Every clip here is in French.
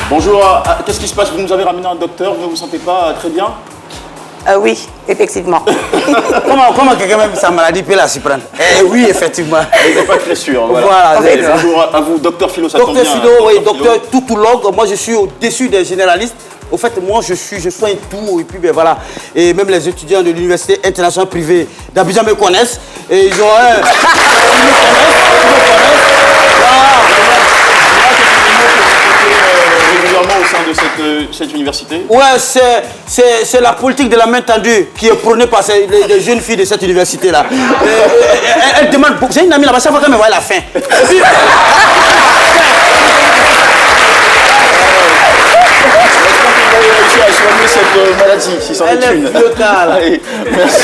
Bonjour, qu'est-ce qui se passe? Vous nous avez ramené un docteur, vous ne vous sentez pas très bien? Oui, effectivement. Comment quelqu'un même sa maladie peut la surprendre? Oui, effectivement. Vous n'êtes pas très sûr. Voilà. Bonjour à vous, docteur Philo, ça tombe bien. Docteur Philo, oui, docteur toutologue. Moi, je suis au-dessus des généralistes. Au fait, moi, je soigne tout. Et puis, ben voilà. Et même les étudiants de l'université internationale privée d'Abidjan me connaissent. Et ils ont un... régulièrement au sein de cette université? Ouais, c'est la politique de la main tendue qui est prônée par les jeunes filles de cette université-là. Elle demande... J'ai une amie là-bas, chaque fois qu'elle me voit la faim. Et puis... à soigner cette maladie, si c'en est une. Allez, merci.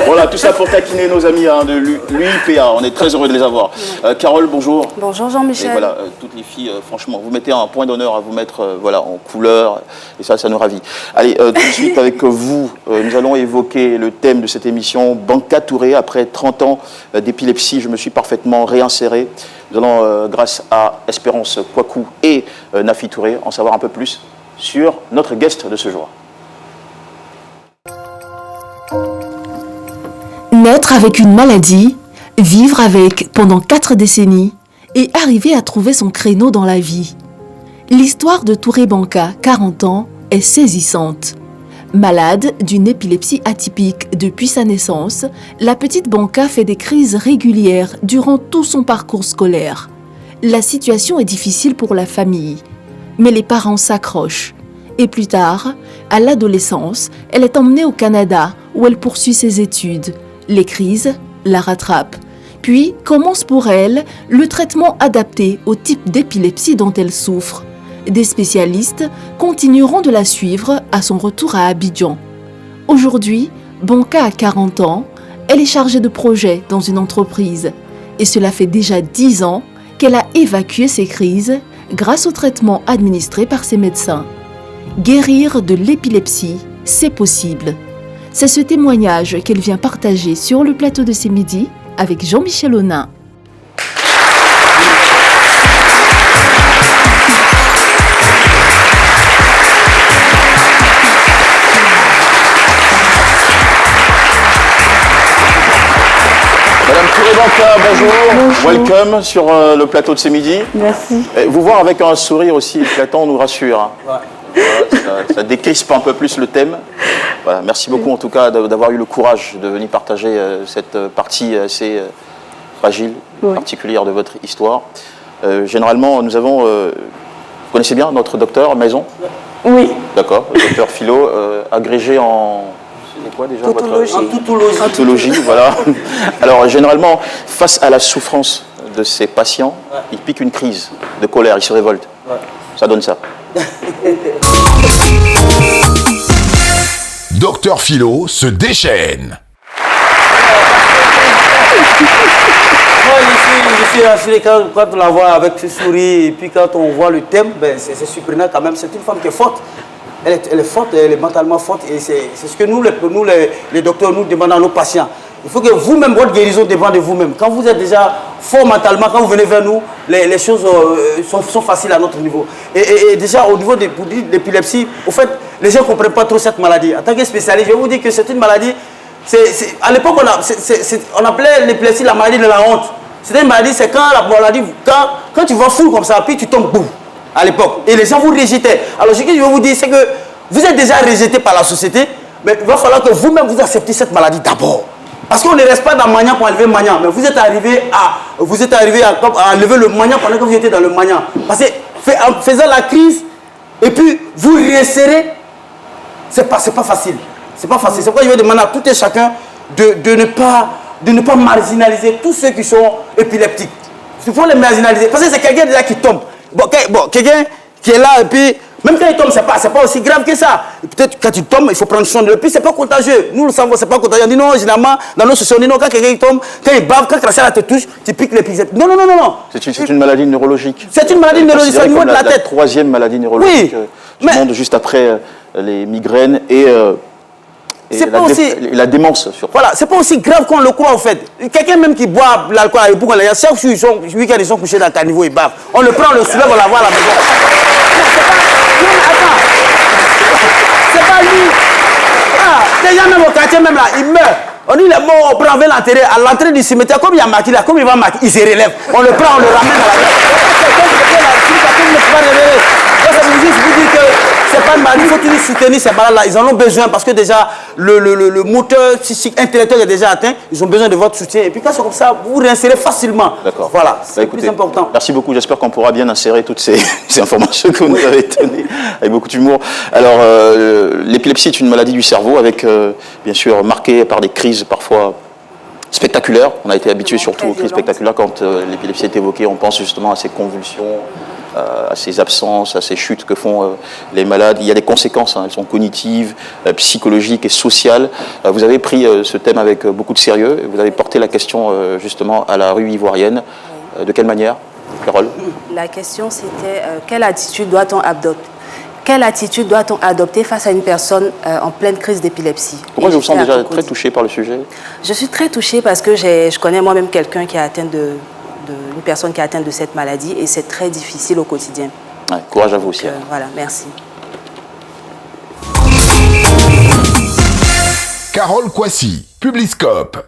Voilà, tout ça pour taquiner nos amis de l'UIPA. On est très heureux de les avoir. Carole, bonjour. Bonjour Jean-Michel. Et voilà, toutes les filles, franchement, vous mettez un point d'honneur à vous mettre voilà, en couleur. Et ça nous ravit. Allez, tout de suite avec vous, nous allons évoquer le thème de cette émission, Banka Touré. Après 30 ans d'épilepsie, je me suis parfaitement réinséré. Nous allons, grâce à Espérance Kouakou et Nafi Touré, en savoir un peu plus sur notre guest de ce jour. Naître avec une maladie, vivre avec pendant 4 décennies et arriver à trouver son créneau dans la vie. L'histoire de Touré Banka, 40 ans, est saisissante. Malade d'une épilepsie atypique depuis sa naissance, la petite Banka fait des crises régulières durant tout son parcours scolaire. La situation est difficile pour la famille. Mais les parents s'accrochent. Et plus tard, à l'adolescence, elle est emmenée au Canada où elle poursuit ses études. Les crises la rattrapent. Puis commence pour elle le traitement adapté au type d'épilepsie dont elle souffre. Des spécialistes continueront de la suivre à son retour à Abidjan. Aujourd'hui, Banka a 40 ans, elle est chargée de projet dans une entreprise. Et cela fait déjà 10 ans qu'elle a évacué ses crises grâce au traitement administré par ses médecins. Guérir de l'épilepsie, c'est possible. C'est ce témoignage qu'elle vient partager sur le plateau de ces midis avec Jean-Michel Onin. Madame Touré Banka, bonjour. Welcome sur le plateau de ces midis. Merci. Vous voir avec un sourire aussi éclatant nous rassure. Hein. Ouais. Voilà, ça décrispe un peu plus le thème. Voilà, merci beaucoup en tout cas d'avoir eu le courage de venir partager cette partie assez fragile, particulière de votre histoire. Généralement, nous avons... vous connaissez bien notre docteur Maison? Oui. D'accord, le docteur Philo, agrégé en... C'est quoi déjà Tautologie. En tautologie, voilà. Alors, généralement, face à la souffrance de ces patients, il pique une crise de colère, il se révolte. Ouais. Ça donne ça. Docteur Philo se déchaîne. Moi, je suis rassuré quand on la voit avec ce sourire et puis quand on voit le thème, ben, c'est surprenant quand même. C'est une femme qui est forte. Elle est forte, elle est mentalement forte et c'est ce que nous les docteurs, nous demandons à nos patients. Il faut que vous-même, votre guérison dépend de vous-même. Quand vous êtes déjà fort mentalement, quand vous venez vers nous, les choses sont faciles à notre niveau. Et déjà, au niveau de l'épilepsie, au fait, les gens ne comprennent pas trop cette maladie. En tant que spécialiste, je vais vous dire que c'est une maladie... à l'époque, on appelait l'épilepsie la maladie de la honte. C'est une maladie, c'est quand la maladie... Quand tu vas fou comme ça, puis tu tombes, boum, à l'époque. Et les gens vous rejetaient. Alors, ce que je vais vous dire, c'est que vous êtes déjà rejeté par la société, mais il va falloir que vous-même vous acceptiez cette maladie d'abord. Parce qu'on ne reste pas dans le Magnan pour enlever le Magnan, mais vous êtes arrivé à enlever le Magnan pendant que vous étiez dans le Magnan. Parce que en faisant la crise, et puis vous réinsérez, c'est pas facile. C'est pas facile. C'est pourquoi je vais demander à tout et chacun de ne pas marginaliser tous ceux qui sont épileptiques. Il faut les marginaliser. Parce que c'est quelqu'un déjà qui tombe. Quelqu'un qui est là et puis... Même quand il tombe, c'est pas aussi grave que ça. Peut-être quand il tombe, il faut prendre soin de lui. Puis c'est pas contagieux. Nous le savons, c'est pas contagieux. On dit non, généralement, dans nos sociétés, on dit non, quand quelqu'un tombe, quand il bave, quand la salle te touche, tu piques l'épilepsie. Non. C'est une maladie neurologique. C'est une maladie neurologique, c'est au niveau de la tête. La troisième maladie neurologique du monde, juste après les migraines et la démence surtout. Voilà, c'est pas aussi grave qu'on le croit en fait. Quelqu'un même qui boit l'alcool avec chaque week-end ils sont couchés dans le caniveau, ils bavent. On le prend, on le soulève, on la voit à la maison. C'est pas lui. Ah, déjà même au quartier, même là, il meurt. On dit les morts, on prend, on vient l'enterrer. À l'entrée du cimetière, comme il y a marqué là, comme il va marquer, il se relève. On le prend, on le ramène à la tête. Ça veut juste vous dire que c'est pas une maladie, il faut toujours soutenir ces malades-là. Ils en ont besoin parce que déjà, le moteur psychique intellectuel est déjà atteint. Ils ont besoin de votre soutien. Et puis quand c'est comme ça, vous vous réinsérez facilement. D'accord. Voilà, c'est le plus important. Merci beaucoup. J'espère qu'on pourra bien insérer toutes ces informations que vous nous avez données avec beaucoup d'humour. Alors, l'épilepsie est une maladie du cerveau avec, bien sûr, marquée par des crises parfois spectaculaires. On a été habitué surtout aux crises spectaculaires. Quand l'épilepsie est évoquée, on pense justement à ces convulsions, à ces absences, à ces chutes que font les malades. Il y a des conséquences, hein, elles sont cognitives, psychologiques et sociales. Vous avez pris ce thème avec beaucoup de sérieux. Vous avez porté la question justement à la rue ivoirienne. De quelle manière, Carole? La question c'était quelle attitude doit-on adopter? Quelle attitude doit-on adopter face à une personne en pleine crise d'épilepsie? Pourquoi je vous sens déjà très touchée par le sujet? Je suis très touchée parce que je connais moi-même quelqu'un qui a atteint une personne qui est atteinte de cette maladie et c'est très difficile au quotidien. Ouais, courage à vous aussi. Voilà, merci. Carole Kwasi, Publiscope.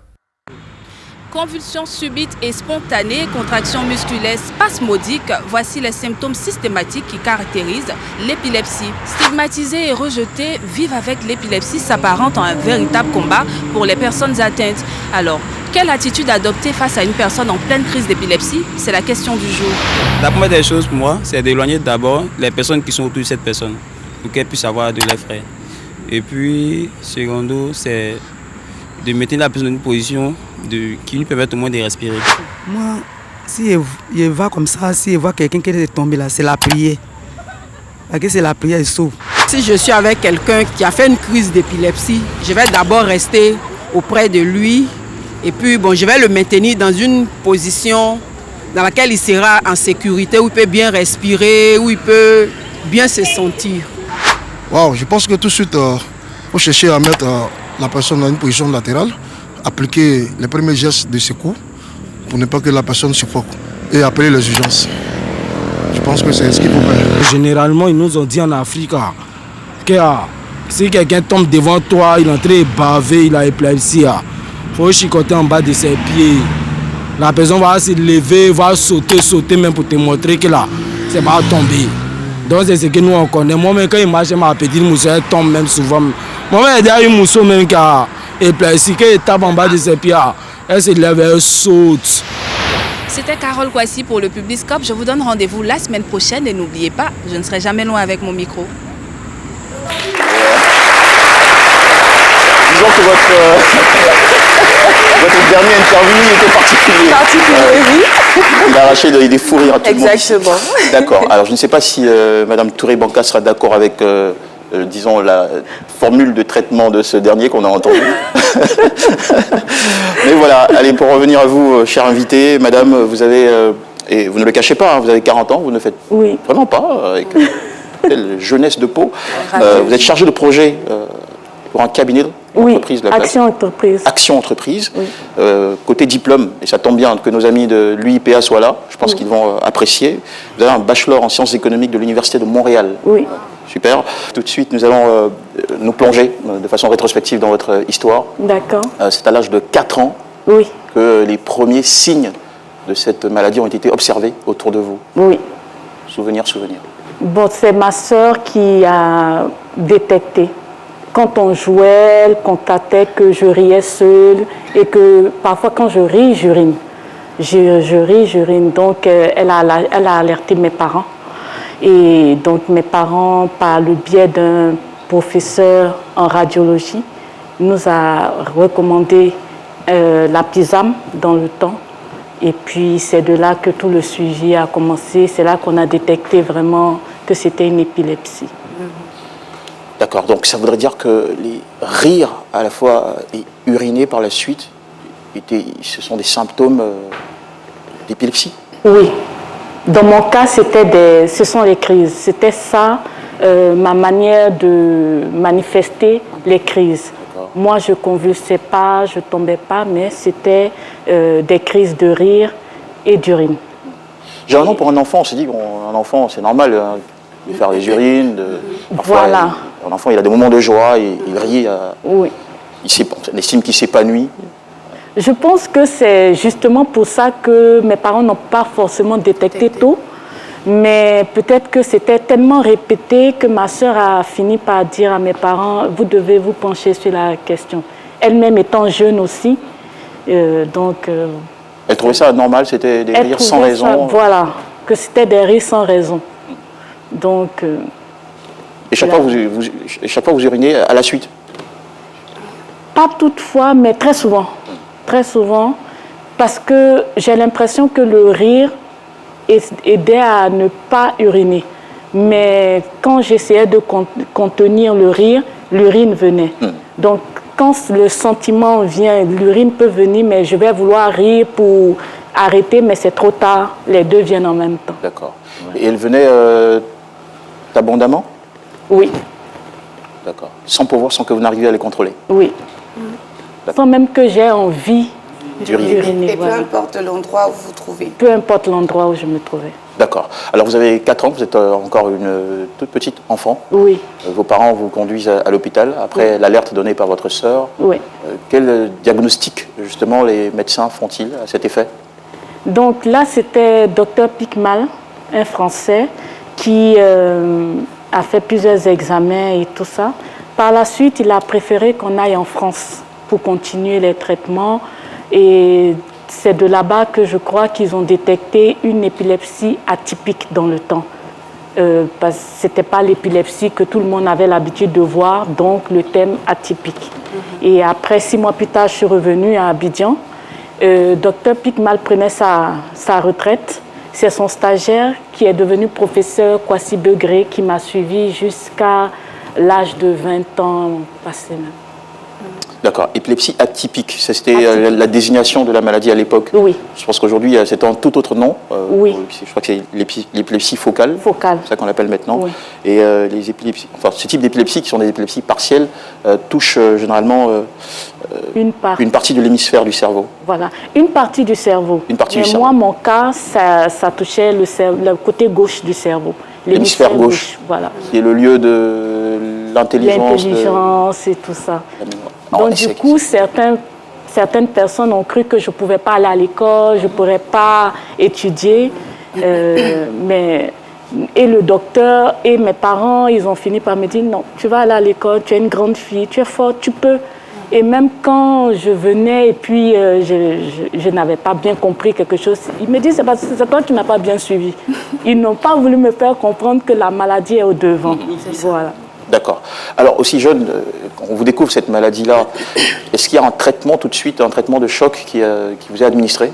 Convulsions subites et spontanées, contractions musculaires spasmodiques, voici les symptômes systématiques qui caractérisent l'épilepsie. Stigmatisés et rejetés, vivre avec l'épilepsie s'apparente à un véritable combat pour les personnes atteintes. Alors, quelle attitude adopter face à une personne en pleine crise d'épilepsie? C'est la question du jour. La première des choses pour moi, c'est d'éloigner d'abord les personnes qui sont autour de cette personne pour qu'elle puisse avoir de l'air frais. Et puis, secondo, c'est de mettre la personne dans une position qui lui permet au moins de respirer. Moi, si je vois comme ça, si je vois quelqu'un qui est tombé là, c'est la prière. Parce que c'est la prière, il sauve. Si je suis avec quelqu'un qui a fait une crise d'épilepsie, je vais d'abord rester auprès de lui et puis bon, je vais le maintenir dans une position dans laquelle il sera en sécurité, où il peut bien respirer, où il peut bien se sentir. Wow, je pense que tout de suite, il faut chercher à mettre la personne dans une position latérale, appliquer les premiers gestes de secours pour ne pas que la personne suffoque et appeler les urgences. Je pense que c'est ce qu'il faut faire. Généralement, ils nous ont dit en Afrique que si quelqu'un tombe devant toi, il est en train de baver, il a épilepsie, il faut chicoter en bas de ses pieds. La personne va se lever, va sauter même pour te montrer que là, c'est pas tombé. Donc c'est ce que nous on connaît. Moi-même, quand il marche, ma petite mousseau, elle tombe même souvent. Moi-même, il y a une mousseau même qui a épilepsie, quand il tape en bas de ses pieds, elle se lève, elle saute. C'était Carole Kwasi pour le Publiscope. Je vous donne rendez-vous la semaine prochaine et n'oubliez pas, je ne serai jamais loin avec mon micro. Disons que votre dernière interview était particulière. Oui. Il a arraché des fous rires à tout le monde. Exactement. D'accord. Alors, je ne sais pas si Mme Touré-Banca sera d'accord avec, disons, la formule de traitement de ce dernier qu'on a entendu. Mais voilà, allez, pour revenir à vous, chère invitée, Madame, vous avez, et vous ne le cachez pas, hein, vous avez 40 ans, vous ne faites vraiment pas, avec telle jeunesse de peau. Vous êtes chargée de projet pour un cabinet d'entreprise. Oui, Action Entreprise. Action Entreprise. Oui. Côté diplôme, et ça tombe bien que nos amis de l'UIPA soient là, je pense qu'ils vont apprécier. Vous avez un bachelor en sciences économiques de l'Université de Montréal. Oui. Super. Tout de suite, nous allons nous plonger de façon rétrospective dans votre histoire. D'accord. C'est à l'âge de 4 ans que les premiers signes de cette maladie ont été observés autour de vous. Oui. Souvenir. Bon, c'est ma sœur qui a détecté. Quand on jouait, elle constatait que je riais seule et que parfois quand je ris, j'urine. Je ris, j'urine. Donc elle a alerté mes parents. Et donc mes parents, par le biais d'un professeur en radiologie, nous a recommandé la Pisam dans le temps. Et puis c'est de là que tout le suivi a commencé. C'est là qu'on a détecté vraiment que c'était une épilepsie. D'accord, donc ça voudrait dire que les rires à la fois et uriner par la suite, ce sont des symptômes d'épilepsie? Oui. Dans mon cas, ce sont les crises. C'était ça, ma manière de manifester les crises. Moi, je ne convulsais pas, je ne tombais pas, mais c'était des crises de rire et d'urine. Généralement, pour un enfant, on s'est dit qu'un enfant, c'est normal, hein, de faire les urines. Parfois, Voilà. Un enfant, il a des moments de joie, il rit, Oui. on estime qu'il s'épanouit. Je pense que c'est justement pour ça que mes parents n'ont pas forcément détecté tôt. Mais peut-être que c'était tellement répété que ma sœur a fini par dire à mes parents, vous devez vous pencher sur la question. Elle-même étant jeune aussi. Elle trouvait ça normal, c'était des rires sans raison. Voilà, que c'était des rires sans raison. Donc... Et chaque fois, vous urinez à la suite? Pas toutefois, mais très souvent. Très souvent. Parce que j'ai l'impression que le rire aidait à ne pas uriner. Mais quand j'essayais de contenir le rire, l'urine venait. Donc, quand le sentiment vient, l'urine peut venir, mais je vais vouloir rire pour arrêter, mais c'est trop tard. Les deux viennent en même temps. D'accord. Et elle venait abondamment? Oui. D'accord. Sans que vous n'arriviez à les contrôler? Oui. Sans même que j'ai envie d'uriner. Et peu importe l'endroit où vous vous trouvez. Peu importe l'endroit où je me trouvais. D'accord. Alors vous avez 4 ans, vous êtes encore une toute petite enfant. Oui. Vos parents vous conduisent à l'hôpital après l'alerte donnée par votre sœur. Oui. Quel diagnostic justement les médecins font-ils à cet effet? Donc là, c'était Dr Picmal, un Français, qui a fait plusieurs examens et tout ça. Par la suite, il a préféré qu'on aille en France pour continuer les traitements. Et c'est de là-bas que je crois qu'ils ont détecté une épilepsie atypique dans le temps. Parce que ce n'était pas l'épilepsie que tout le monde avait l'habitude de voir, donc le thème atypique. Et après, 6 mois plus tard, je suis revenue à Abidjan. Dr Picmal prenait sa retraite. C'est son stagiaire qui est devenu professeur Kwasi Begré qui m'a suivi jusqu'à l'âge de 20 ans passé même. D'accord. Épilepsie atypique, c'était la désignation de la maladie à l'époque. Oui. Je pense qu'aujourd'hui, c'est un tout autre nom. Oui. Je crois que c'est l'épilepsie focale. Focale. C'est ça qu'on l'appelle maintenant. Oui. Et les épilepsies, enfin, ce type d'épilepsie, qui sont des épilepsies partielles, touchent généralement une partie de l'hémisphère du cerveau. Voilà, une partie du cerveau. Une partie Mais du cerveau. moi, mon cas, ça touchait le côté gauche du cerveau. L'hémisphère gauche. Voilà. Qui est le lieu de l'intelligence. L'intelligence et tout ça. Alors, Donc, du coup, certaines personnes ont cru que je ne pouvais pas aller à l'école, je ne pourrais pas étudier. Et le docteur et mes parents, ils ont fini par me dire, non, tu vas aller à l'école, tu es une grande fille, tu es forte, tu peux. Et même quand je venais et puis je n'avais pas bien compris quelque chose, ils me disent, c'est parce que c'est toi qui n'as pas bien suivi. Ils n'ont pas voulu me faire comprendre que la maladie est au devant. Voilà. D'accord. Alors, aussi jeune, on vous découvre cette maladie-là. Est-ce qu'il y a un traitement tout de suite, un traitement de choc qui vous est administré?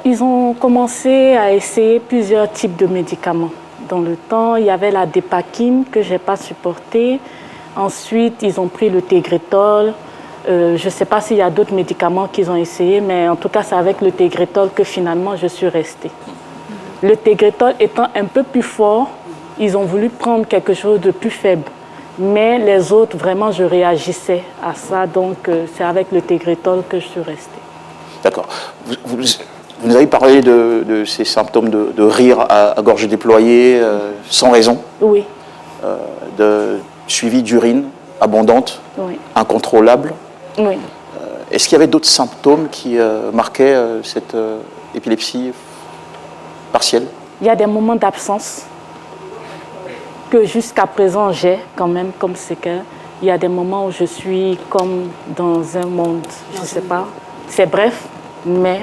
Ils ont commencé à essayer plusieurs types de médicaments. Dans le temps, il y avait la dépakine que je n'ai pas supportée. Ensuite, ils ont pris le Tegretol. Je ne sais pas s'il y a d'autres médicaments qu'ils ont essayés, mais en tout cas, c'est avec le Tegretol que finalement je suis restée. Le Tegretol étant un peu plus fort, ils ont voulu prendre quelque chose de plus faible. Mais les autres, vraiment, je réagissais à ça. Donc, c'est avec le Tegretol que je suis restée. D'accord. Vous nous avez parlé de ces symptômes de rire à gorge déployée, sans raison. Oui. Suivi d'urine abondante, oui. Incontrôlable. Oui. Est-ce qu'il y avait d'autres symptômes qui marquaient cette épilepsie partielle? Il y a des moments d'absence que jusqu'à présent j'ai quand même comme séquelles. Il y a des moments où je suis comme dans un monde, je ne sais pas. C'est bref, mais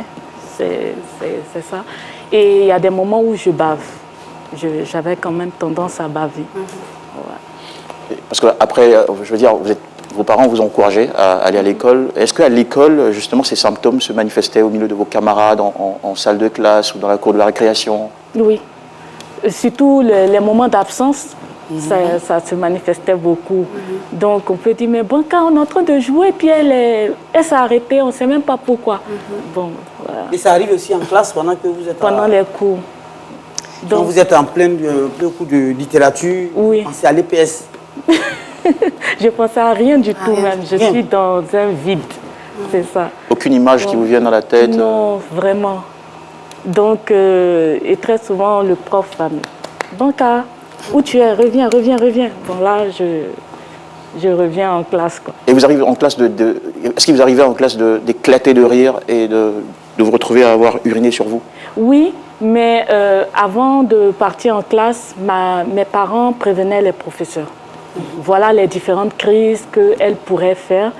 c'est ça. Et il y a des moments où je bave. J'avais quand même tendance à baver. Ouais. Parce qu'après, je veux dire, vos parents vous ont encouragé à aller à l'école. Est-ce qu'à l'école, justement, ces symptômes se manifestaient au milieu de vos camarades, en salle de classe ou dans la cour de la récréation? Oui. Surtout les moments d'absence, ça se manifestait beaucoup. Donc on peut dire, mais bon, quand on est en train de jouer, puis elle s'est arrêtée, on ne sait même pas pourquoi. Bon, voilà. Et ça arrive aussi en classe pendant que vous êtes pendant les cours. Donc, quand vous êtes en plein cours de littérature, oui. c'est à l'EPS. Je ne pensais à rien du tout même. Je suis dans un vide. C'est ça. Aucune image qui vous vienne à la tête? Non, vraiment. Donc, et très souvent, le prof va Banca, où tu es? Reviens. Bon, là, je reviens en classe, quoi. Et vous arrivez en classe est-ce qu'il vous arrivait en classe d'éclater de rire et de vous retrouver à avoir uriné sur vous? Oui, mais avant de partir en classe, mes parents prévenaient les professeurs. Voilà les différentes crises qu'elles pourraient faire.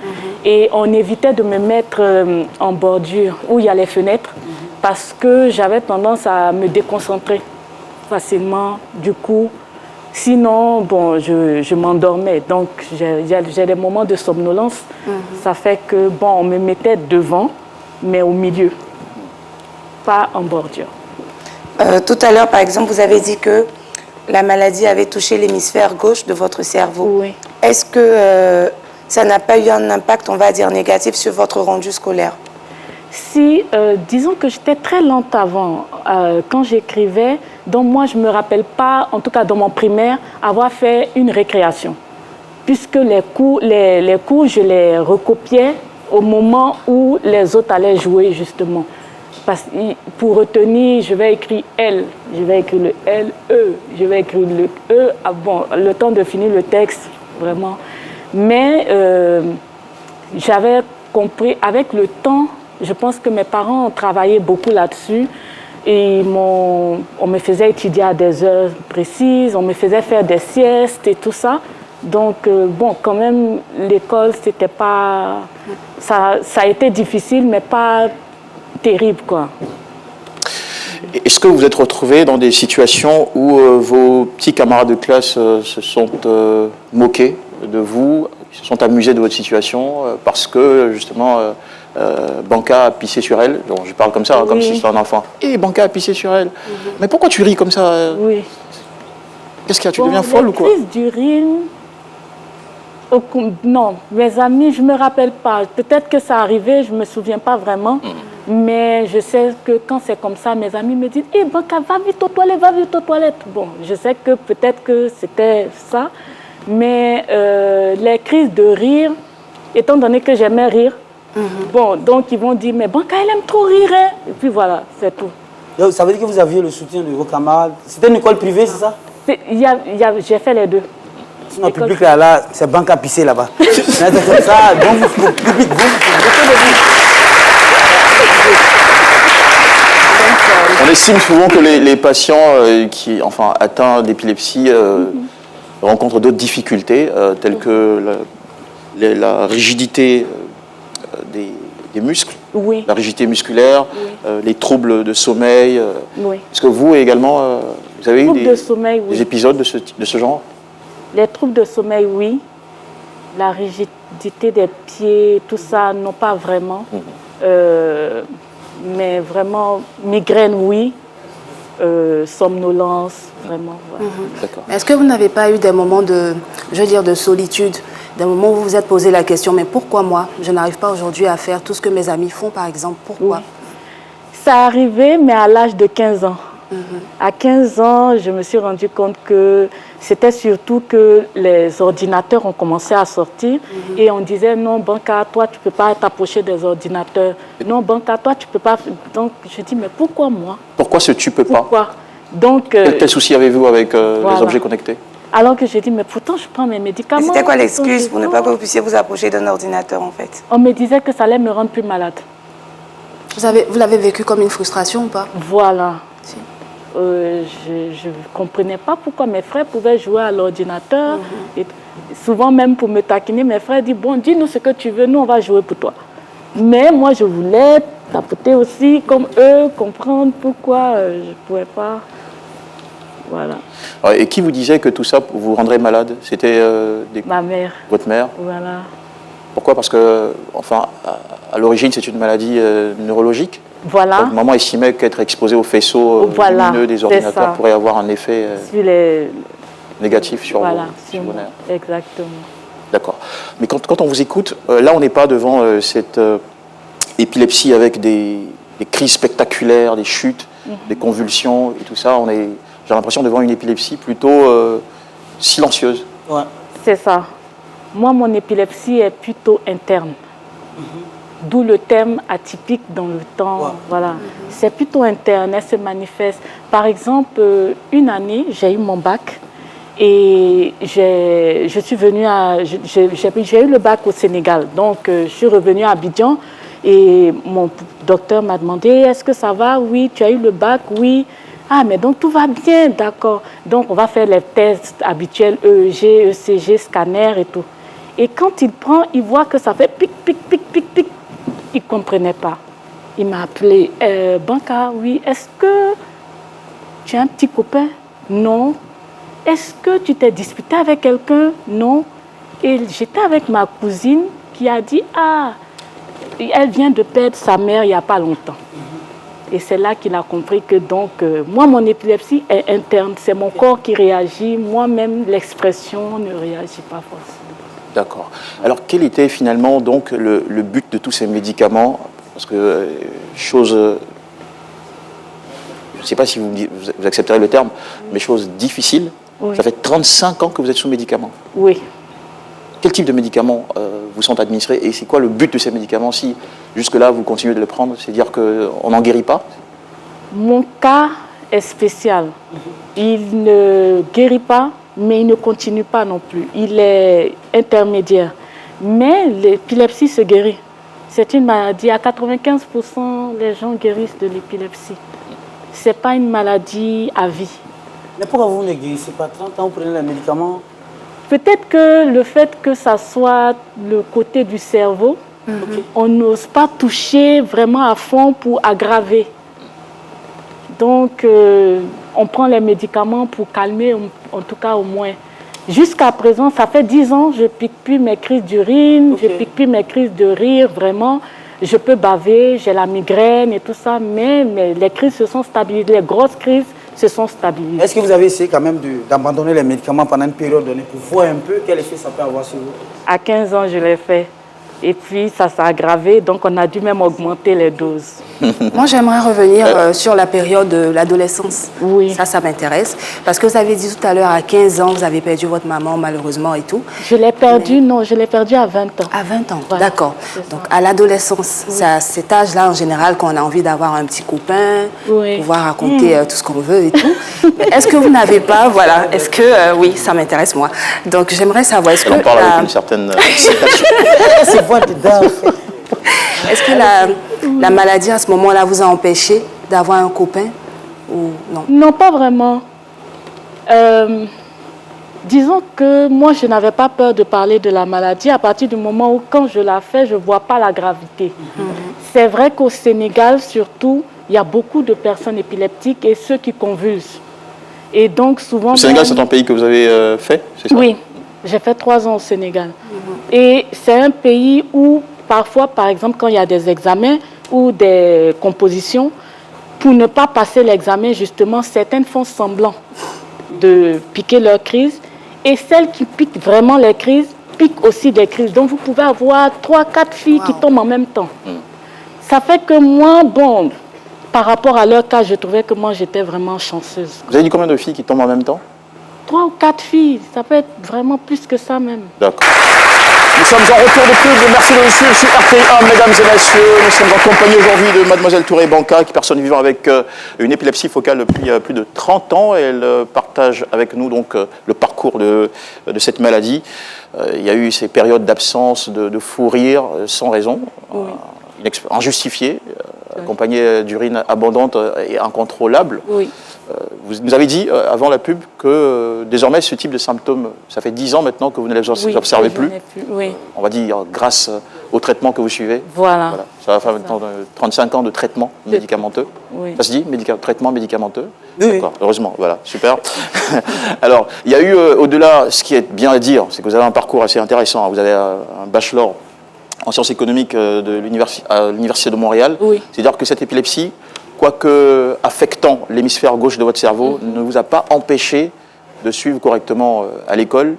Et on évitait de me mettre en bordure où il y a les fenêtres parce que j'avais tendance à me déconcentrer facilement. Du coup, sinon, bon, je m'endormais. Donc, j'ai des moments de somnolence. Ça fait que, bon, on me mettait devant, mais au milieu, pas en bordure. Tout à l'heure, par exemple, vous avez dit que la maladie avait touché l'hémisphère gauche de votre cerveau. Oui. Est-ce que ça n'a pas eu un impact, on va dire, négatif sur votre rendu scolaire? Si, disons que j'étais très lente avant, quand j'écrivais, donc moi je ne me rappelle pas, en tout cas dans mon primaire, avoir fait une récréation. Puisque les cours, je les recopiais au moment où les autres allaient jouer justement. Parce que pour retenir, je vais écrire L, je vais écrire le L, E, je vais écrire le E, ah bon, le temps de finir le texte, vraiment. Mais j'avais compris, avec le temps, je pense que mes parents ont travaillé beaucoup là-dessus et on me faisait étudier à des heures précises, on me faisait faire des siestes et tout ça. Donc, bon, quand même, l'école, c'était pas... Ça a été difficile, mais pas terrible, quoi. Est-ce que vous êtes retrouvé dans des situations où vos petits camarades de classe se sont moqués de vous, se sont amusés de votre situation parce que, justement, Banca a pissé sur elle? Bon, je parle comme ça, comme si c'était un enfant. Et Banca a pissé sur elle. Mais pourquoi tu ris comme ça? Oui. Qu'est-ce qu'il y a? Tu deviens folle ou quoi? La crise d'urine... Non, mes amis, je ne me rappelle pas. Peut-être que ça arrivait, je ne me souviens pas vraiment. Mais je sais que quand c'est comme ça, mes amis me disent « Hé, Banca, va vite aux toilettes, va vite aux toilettes ». Bon, je sais que peut-être que c'était ça. Mais les crises de rire, étant donné que j'aimais rire, bon, donc ils vont dire « Mais Banca, elle aime trop rire, hein ». Et puis voilà, c'est tout. Donc, ça veut dire que vous aviez le soutien de vos camarades. C'était une école privée, c'est ça? J'ai fait les deux. Sinon, le public là, c'est Banca pissé là-bas. C'est comme ça, donc le public, On estime souvent que les patients qui, atteints d'épilepsie rencontrent d'autres difficultés, telles que la rigidité des muscles, la rigidité musculaire, les troubles de sommeil. Est-ce que vous également, vous avez eu des épisodes de ce genre? Les troubles de sommeil, oui. La rigidité des pieds, tout ça, non pas vraiment. Mais vraiment, migraine, oui. Somnolence, vraiment. Voilà. Est-ce que vous n'avez pas eu des moments de solitude, des moments où vous vous êtes posé la question, mais pourquoi moi? Je n'arrive pas aujourd'hui à faire tout ce que mes amis font, par exemple. Pourquoi? Ça arrivait, mais à l'âge de 15 ans. À 15 ans, je me suis rendu compte que c'était surtout que les ordinateurs ont commencé à sortir et on disait non, Banca, toi, tu ne peux pas t'approcher des ordinateurs. Non, Banca, toi, tu ne peux pas. Donc, je dis, mais pourquoi moi? Pourquoi tu ne peux pas? Pourquoi? Donc, quel souci avez-vous avec les objets connectés? Alors que j'ai dit, mais pourtant, je prends mes médicaments. C'était quoi l'excuse pour ne pas que vous puissiez vous approcher d'un ordinateur, en fait? On me disait que ça allait me rendre plus malade. Vous l'avez vécu comme une frustration ou pas? Voilà. Je ne comprenais pas pourquoi mes frères pouvaient jouer à l'ordinateur. Et souvent, même pour me taquiner, mes frères disent, bon, dis-nous ce que tu veux, nous, on va jouer pour toi. Mais moi, je voulais tapoter aussi, comme eux, comprendre pourquoi je ne pouvais pas. Voilà. Et qui vous disait que tout ça vous rendrait malade? C'était ma mère. Votre mère? Voilà. Pourquoi? Parce que, à l'origine, c'est une malégie neurologique. Voilà. Donc, maman estimait qu'être exposé aux faisceaux lumineux des ordinateurs pourrait avoir un effet négatif sur vos nerfs. Exactement. D'accord. Mais quand on vous écoute, là, on n'est pas devant cette épilepsie avec des crises spectaculaires, des chutes, des convulsions et tout ça. J'ai l'impression devant une épilepsie plutôt silencieuse. Ouais. C'est ça. Moi, mon épilepsie est plutôt interne. D'où le thème atypique dans le temps. Voilà. C'est plutôt interne, elle se manifeste. Par exemple, une année, j'ai eu mon bac et je suis venue j'ai eu le bac au Sénégal. Donc, je suis revenue à Abidjan et mon docteur m'a demandé, est-ce que ça va? Oui, tu as eu le bac? Oui. Ah, mais donc tout va bien, d'accord. Donc, on va faire les tests habituels, EEG, ECG, scanner et tout. Et quand il prend, il voit que ça fait pic, pic, pic, pic, pic. Il ne comprenait pas. Il m'a appelé, Banca, oui, est-ce que tu as un petit copain? Non. Est-ce que tu t'es disputé avec quelqu'un? Non. Et j'étais avec ma cousine qui a dit, ah, elle vient de perdre sa mère il n'y a pas longtemps. Et c'est là qu'il a compris que donc, moi, mon épilepsie est interne. C'est mon corps qui réagit. Moi-même, l'expression ne réagit pas forcément. D'accord. Alors, quel était finalement donc le but de tous ces médicaments? Parce que, je ne sais pas si vous accepterez le terme, mais chose difficile, oui. Ça fait 35 ans que vous êtes sous médicaments. Oui. Quel type de médicaments vous sont administrés et c'est quoi le but de ces médicaments si jusque-là vous continuez de les prendre? C'est dire qu'on n'en guérit pas? Mon cas est spécial. Il ne guérit pas, mais il ne continue pas non plus. Il est intermédiaire. Mais l'épilepsie se guérit. C'est une maladie. À 95%, les gens guérissent de l'épilepsie. Ce n'est pas une maladie à vie. Mais pourquoi vous ne guérissez pas? 30 ans, vous prenez les médicaments? Peut-être que le fait que ça soit le côté du cerveau, on n'ose pas toucher vraiment à fond pour aggraver. Donc, on prend les médicaments pour calmer, en tout cas au moins. Jusqu'à présent, ça fait 10 ans, je ne pique plus mes crises d'urine, je ne pique plus mes crises de rire, vraiment. Je peux baver, j'ai la migraine et tout ça, mais les crises se sont stabilisées, les grosses crises se sont stabilisées. Est-ce que vous avez essayé quand même d'abandonner les médicaments pendant une période donnée pour voir un peu quel effet ça peut avoir sur vous? À 15 ans, je l'ai fait. Et puis, ça s'est aggravé, donc on a dû même augmenter les doses. Moi, j'aimerais revenir sur la période de l'adolescence. Oui. Ça m'intéresse. Parce que vous avez dit tout à l'heure, à 15 ans, vous avez perdu votre maman, malheureusement, et tout. Je l'ai perdu, non, je l'ai perdu à 20 ans. À 20 ans, voilà. D'accord. Donc, à l'adolescence, c'est à cet âge-là, en général, qu'on a envie d'avoir un petit copain, pouvoir raconter tout ce qu'on veut et tout. Est-ce que vous n'avez pas, voilà, est-ce que, oui, ça m'intéresse, moi. Donc, j'aimerais savoir, est-ce que... On parle avec une certaine... Est-ce que la maladie à ce moment-là vous a empêché d'avoir un copain ou non? Non, pas vraiment. Disons que moi, je n'avais pas peur de parler de la maladie à partir du moment où, quand je la fais, je ne vois pas la gravité. C'est vrai qu'au Sénégal, surtout, il y a beaucoup de personnes épileptiques et ceux qui convulsent. Et donc, souvent... Le Sénégal, c'est un pays que vous avez fait, c'est ça? Oui. J'ai fait 3 ans au Sénégal. Et c'est un pays où, parfois, par exemple, quand il y a des examens ou des compositions, pour ne pas passer l'examen, justement, certaines font semblant de piquer leur crise. Et celles qui piquent vraiment les crises, piquent aussi des crises. Donc, vous pouvez avoir 3, 4 filles qui tombent en même temps. Ça fait que moi, bon, par rapport à leur cas, je trouvais que moi, j'étais vraiment chanceuse. Vous avez dit combien de filles qui tombent en même temps? 3 ou 4 filles, ça peut être vraiment plus que ça même. D'accord. Nous sommes en retour de pub. Merci de nous suivre sur RT1, mesdames et messieurs. Nous sommes en compagnie aujourd'hui de Mademoiselle Touré Banca, qui est personne vivant avec une épilepsie focale depuis plus de 30 ans. Elle partage avec nous donc le parcours de cette maladie. Il y a eu ces périodes d'absence, de fou rire sans raison, injustifiée, accompagnée d'urine abondante et incontrôlable. Oui. Vous nous avez dit avant la pub que désormais ce type de symptômes, ça fait 10 ans maintenant que vous ne les observez plus. Oui. On va dire grâce au traitement que vous suivez. Voilà. Ça va faire maintenant 35 ans de traitement médicamenteux. Oui. Ça se dit traitement médicamenteux? Oui. D'accord, heureusement, voilà, super. Alors, il y a eu au-delà, ce qui est bien à dire, c'est que vous avez un parcours assez intéressant. Vous avez un bachelor en sciences économiques à l'Université de Montréal. Oui. C'est-à-dire que cette épilepsie, quoique affectant l'hémisphère gauche de votre cerveau, ne vous a pas empêché de suivre correctement à l'école,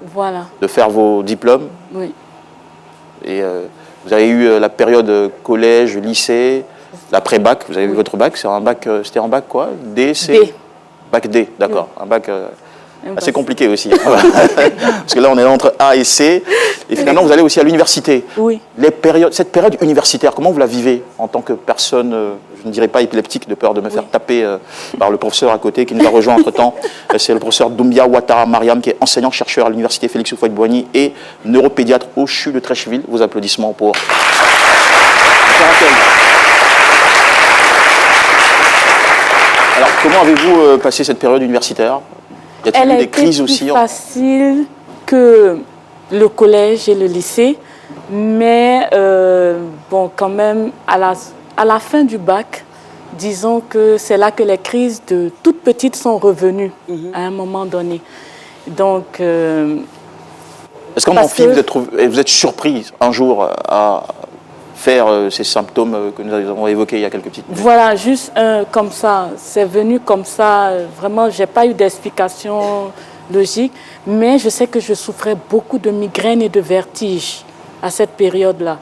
de faire vos diplômes. Oui. Et vous avez eu la période collège, lycée, l'après-bac, vous avez eu votre bac, c'était un bac quoi? D, C? D. Bac D, d'accord. Un bac assez compliqué aussi. Parce que là, on est entre A et C. Et finalement, vous allez aussi à l'université. Oui. Cette période universitaire, comment vous la vivez en tant que personne, je ne dirais pas épileptique, de peur de me faire taper par le professeur à côté qui nous a rejoint entre-temps. C'est le professeur Doumbia Ouattara Mariam, qui est enseignant-chercheur à l'université Félix Houphouët-Boigny et neuropédiatre au CHU de Trècheville. Vos applaudissements pour... Alors, comment avez-vous passé cette période universitaire? Y a-t-il eu des crises aussi? Elle était plus facile que le collège et le lycée, mais bon, quand même, à la fin du bac, disons que c'est là que les crises de toutes petites sont revenues à un moment donné. Donc... Est-ce qu'en amphi, vous êtes surprise un jour à faire ces symptômes que nous avons évoqués il y a quelques petites minutes? Voilà, juste comme ça, c'est venu comme ça. Vraiment, je n'ai pas eu d'explication logique, mais je sais que je souffrais beaucoup de migraines et de vertiges à cette période-là.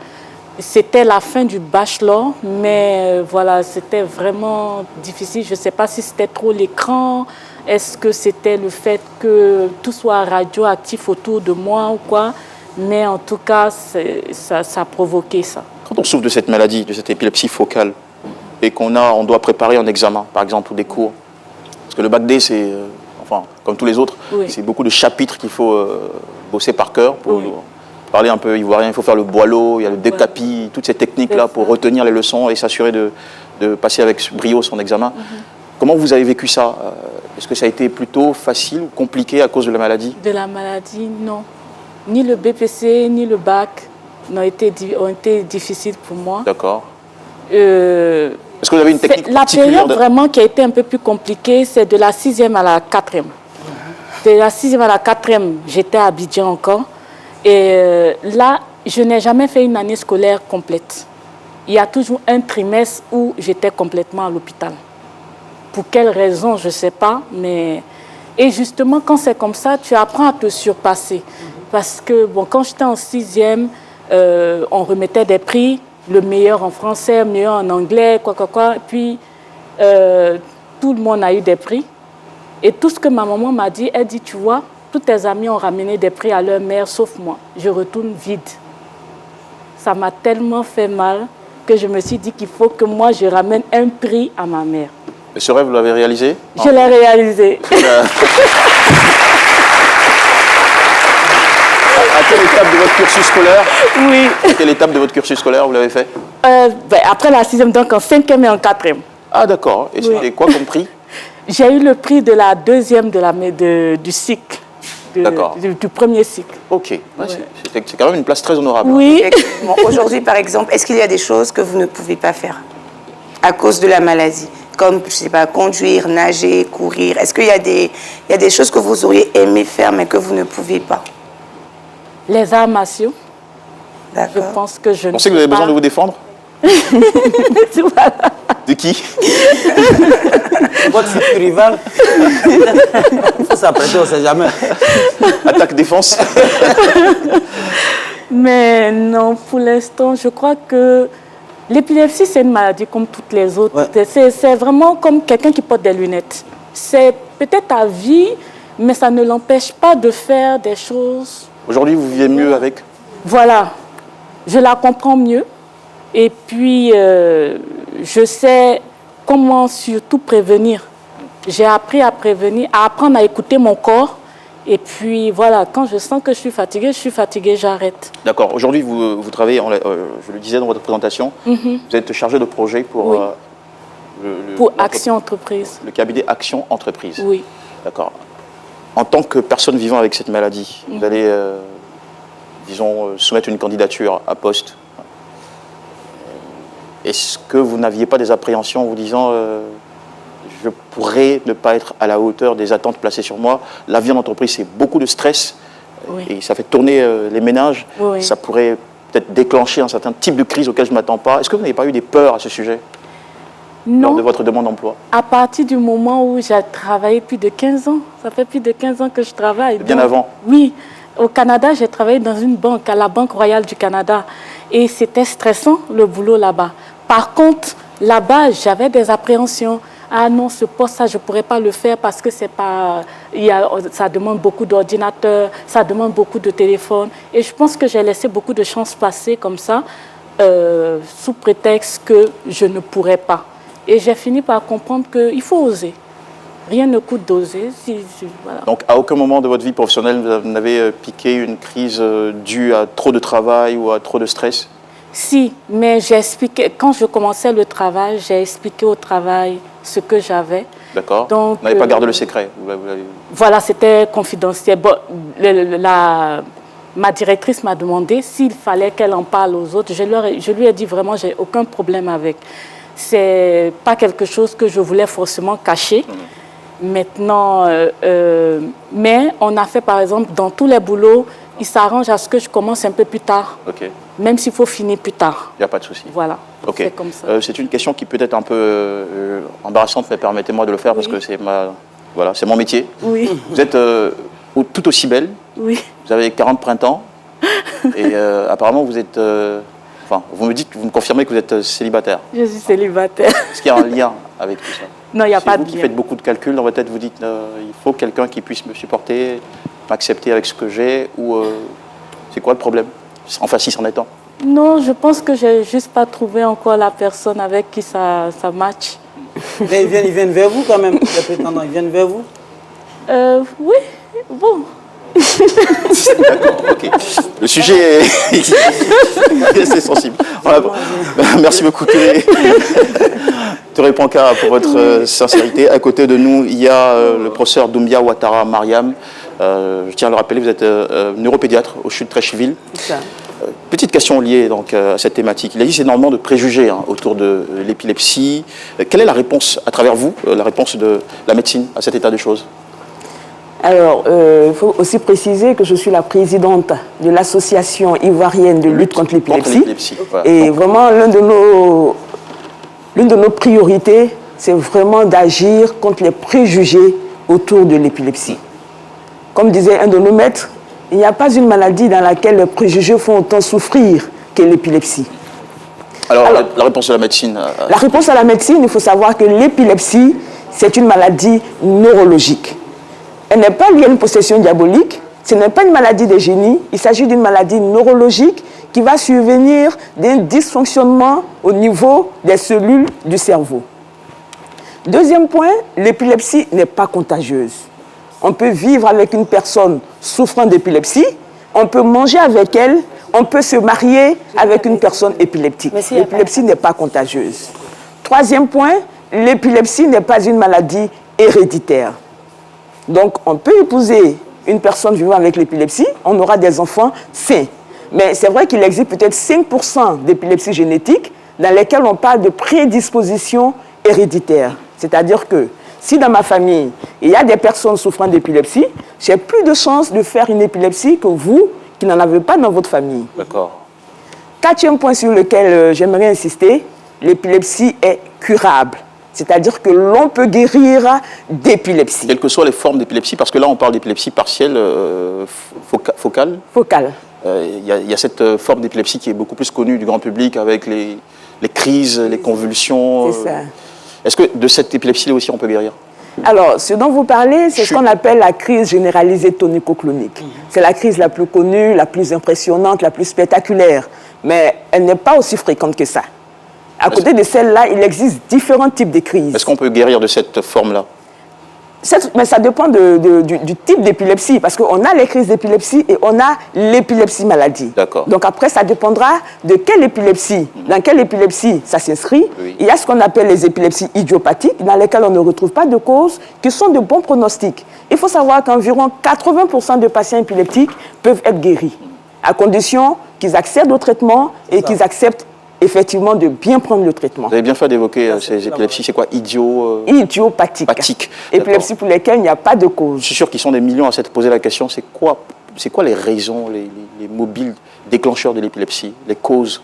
C'était la fin du bachelor, mais voilà, c'était vraiment difficile. Je ne sais pas si c'était trop l'écran, est-ce que c'était le fait que tout soit radioactif autour de moi ou quoi, mais en tout cas, ça a provoqué ça. Quand on souffre de cette maladie, de cette épilepsie focale, et on doit préparer un examen, par exemple, ou des cours, parce que le bac D, c'est, enfin, comme tous les autres, c'est beaucoup de chapitres qu'il faut bosser par cœur pour parler un peu ivoirien. Il faut faire le boileau, il y a le décapi, toutes ces techniques-là pour retenir les leçons et s'assurer de passer avec brio son examen. Comment vous avez vécu ça? Est-ce que ça a été plutôt facile ou compliqué à cause de la maladie? De la maladie, non. Ni le BPC, ni le bac ont été difficiles pour moi. D'accord. Est-ce que vous avez une technique particulière? La période vraiment qui a été un peu plus compliquée, c'est de la 6e à la 4e. De la 6e à la 4e, j'étais à Abidjan encore. Et là, je n'ai jamais fait une année scolaire complète. Il y a toujours un trimestre où j'étais complètement à l'hôpital. Pour quelle raison, je ne sais pas. Mais... Et justement, quand c'est comme ça, tu apprends à te surpasser. Parce que bon, quand j'étais en 6e, on remettait des prix, le meilleur en français, le meilleur en anglais, quoi. Et puis, tout le monde a eu des prix. Et tout ce que ma maman m'a dit, elle dit, tu vois, tous tes amis ont ramené des prix à leur mère, sauf moi. Je retourne vide. Ça m'a tellement fait mal que je me suis dit qu'il faut que moi, je ramène un prix à ma mère. Et ce rêve, vous l'avez réalisé? Je l'ai réalisé. À quelle étape de votre cursus scolaire? Oui. À quelle étape de votre cursus scolaire vous l'avez fait? Après la 6e, donc en 5e et en 4e. Ah d'accord. Et c'était quoi comme prix? J'ai eu le prix de la 2e du cycle. Du premier cycle. Ok. Ouais. C'est quand même une place très honorable. Oui. Aujourd'hui, par exemple, est-ce qu'il y a des choses que vous ne pouvez pas faire à cause de la maladie? Comme, je ne sais pas, conduire, nager, courir. Est-ce qu'il y a des choses que vous auriez aimé faire mais que vous ne pouvez pas? Les arts martiaux. Je pense que je ne sais pas. Vous pensez que vous avez besoin de vous défendre? Voilà. De qui? Votre futur rival. Il faut s'apprêter, on ne sait jamais. Attaque-défense. Mais non, pour l'instant, je crois que l'épilepsie, c'est une maladie comme toutes les autres. Ouais. C'est vraiment comme quelqu'un qui porte des lunettes. C'est peut-être à vie, mais ça ne l'empêche pas de faire des choses. Aujourd'hui, vous vivez mieux avec? Voilà. Je la comprends mieux. Et puis, je sais comment surtout prévenir. J'ai appris à prévenir, à apprendre à écouter mon corps. Et puis, voilà, quand je sens que je suis fatiguée, j'arrête. D'accord. Aujourd'hui, vous travaillez, je le disais dans votre présentation, vous êtes chargé de projet pour... Oui. Pour Action Entreprise. Le cabinet Action Entreprise. Oui. D'accord. En tant que personne vivant avec cette maladie, vous allez, disons, soumettre une candidature à poste. Est-ce que vous n'aviez pas des appréhensions en vous disant je pourrais ne pas être à la hauteur des attentes placées sur moi? La vie en entreprise, c'est beaucoup de stress et ça fait tourner les ménages. Oui. Ça pourrait peut-être déclencher un certain type de crise auquel je ne m'attends pas. Est-ce que vous n'avez pas eu des peurs à ce sujet? Non. Lors de votre demande d'emploi? À partir du moment où j'ai travaillé plus de 15 ans, ça fait plus de 15 ans que je travaille. Bien avant? Oui. Au Canada, j'ai travaillé dans une banque, à la Banque Royale du Canada. Et c'était stressant, le boulot là-bas. Par contre, là-bas, j'avais des appréhensions. ah non, ce poste, ça, je ne pourrais pas le faire parce que c'est pas, ça demande beaucoup d'ordinateurs, ça demande beaucoup de téléphones. Et je pense que j'ai laissé beaucoup de chances passer comme ça, sous prétexte que je ne pourrais pas. Et j'ai fini par comprendre qu'il faut oser. Rien ne coûte d'oser. Voilà. Donc, à aucun moment de votre vie professionnelle, vous n'avez piqué une crise due à trop de travail ou à trop de stress? Si, mais j'ai expliqué, quand je commençais le travail, j'ai expliqué au travail ce que j'avais. D'accord. Vous n'avez pas gardé le secret? Voilà, c'était confidentiel. Bon, ma directrice m'a demandé s'il fallait qu'elle en parle aux autres. Je lui ai dit vraiment, j'ai aucun problème avec. C'est pas quelque chose que je voulais forcément cacher. Maintenant, mais on a fait par exemple dans tous les boulots, il s'arrange à ce que je commence un peu plus tard. Ok. Même s'il faut finir plus tard. Il n'y a pas de souci. Voilà. Ok. C'est comme ça. C'est une question qui peut être un peu embarrassante, mais permettez-moi de le faire parce que c'est c'est mon métier. Oui. Vous êtes tout aussi belle. Oui. Vous avez 40 printemps. Et apparemment, vous êtes... vous me confirmez que vous êtes célibataire. Je suis célibataire. Est-ce qu'il y a un lien avec tout ça? Non, il n'y a pas de lien. Vous qui faites beaucoup de calculs dans votre tête, vous dites il faut quelqu'un qui puisse me supporter, m'accepter avec ce que j'ai, ou c'est quoi le problème? Enfin, si c'en est un. Non, je pense que j'ai juste pas trouvé encore la personne avec qui ça match. Mais ils viennent vers vous quand même, les prétendants, ils viennent vers vous? Oui, bon. D'accord, ok. Le sujet est assez sensible. Merci beaucoup, Touré Panka, pour votre sincérité. À côté de nous, il y a le professeur Doumbia Ouattara Mariam. Je tiens à le rappeler, vous êtes neuropédiatre au CHUD Treichville. Petite question liée donc, à cette thématique. Il existe énormément de préjugés autour de l'épilepsie. Quelle est la réponse, à travers vous, la réponse de la médecine à cet état des choses? Alors, il faut aussi préciser que je suis la présidente de l'association ivoirienne de lutte contre l'épilepsie. Voilà. Et vraiment, l'une de nos priorités, c'est vraiment d'agir contre les préjugés autour de l'épilepsie. Comme disait un de nos maîtres, il n'y a pas une maladie dans laquelle les préjugés font autant souffrir que l'épilepsie. Alors, la réponse de la médecine La réponse à la médecine, il faut savoir que l'épilepsie, c'est une maladie neurologique. Elle n'est pas liée à une possession diabolique, ce n'est pas une maladie de génie, il s'agit d'une maladie neurologique qui va survenir d'un dysfonctionnement au niveau des cellules du cerveau. Deuxième point, l'épilepsie n'est pas contagieuse. On peut vivre avec une personne souffrant d'épilepsie, on peut manger avec elle, on peut se marier avec une personne épileptique. L'épilepsie n'est pas contagieuse. Troisième point, l'épilepsie n'est pas une maladie héréditaire. Donc, on peut épouser une personne vivant avec l'épilepsie, on aura des enfants sains. Mais c'est vrai qu'il existe peut-être 5% d'épilepsie génétique dans lesquelles on parle de prédisposition héréditaire. C'est-à-dire que si dans ma famille, il y a des personnes souffrant d'épilepsie, j'ai plus de chances de faire une épilepsie que vous qui n'en avez pas dans votre famille. D'accord. Quatrième point sur lequel j'aimerais insister, l'épilepsie est curable. C'est-à-dire que l'on peut guérir d'épilepsie. Quelles que soient les formes d'épilepsie, parce que là on parle d'épilepsie partielle, focale. Focale. Il y a cette forme d'épilepsie qui est beaucoup plus connue du grand public avec les crises, les convulsions. C'est ça. Est-ce que de cette épilepsie-là aussi on peut guérir? Alors, ce dont vous parlez, c'est ce qu'on appelle la crise généralisée tonico-clonique. C'est la crise la plus connue, la plus impressionnante, la plus spectaculaire. Mais elle n'est pas aussi fréquente que ça. À côté de celle-là, il existe différents types de crises. Est-ce qu'on peut guérir de cette forme-là? Mais ça dépend du type d'épilepsie, parce qu'on a les crises d'épilepsie et on a l'épilepsie maladie. D'accord. Donc après, ça dépendra de quelle épilepsie, dans quelle épilepsie ça s'inscrit. Oui. Il y a ce qu'on appelle les épilepsies idiopathiques, dans lesquelles on ne retrouve pas de cause, qui sont de bons pronostics. Il faut savoir qu'environ 80% de patients épileptiques peuvent être guéris, à condition qu'ils accèdent au traitement et qu'ils acceptent effectivement de bien prendre le traitement. Vous avez bien fait d'évoquer ces épilepsies, c'est quoi? Idiopathique. Épilepsie pour lesquelles il n'y a pas de cause. Je suis sûr qu'ils sont des millions à s'être posé la question, c'est quoi les raisons, les mobiles déclencheurs de l'épilepsie, les causes?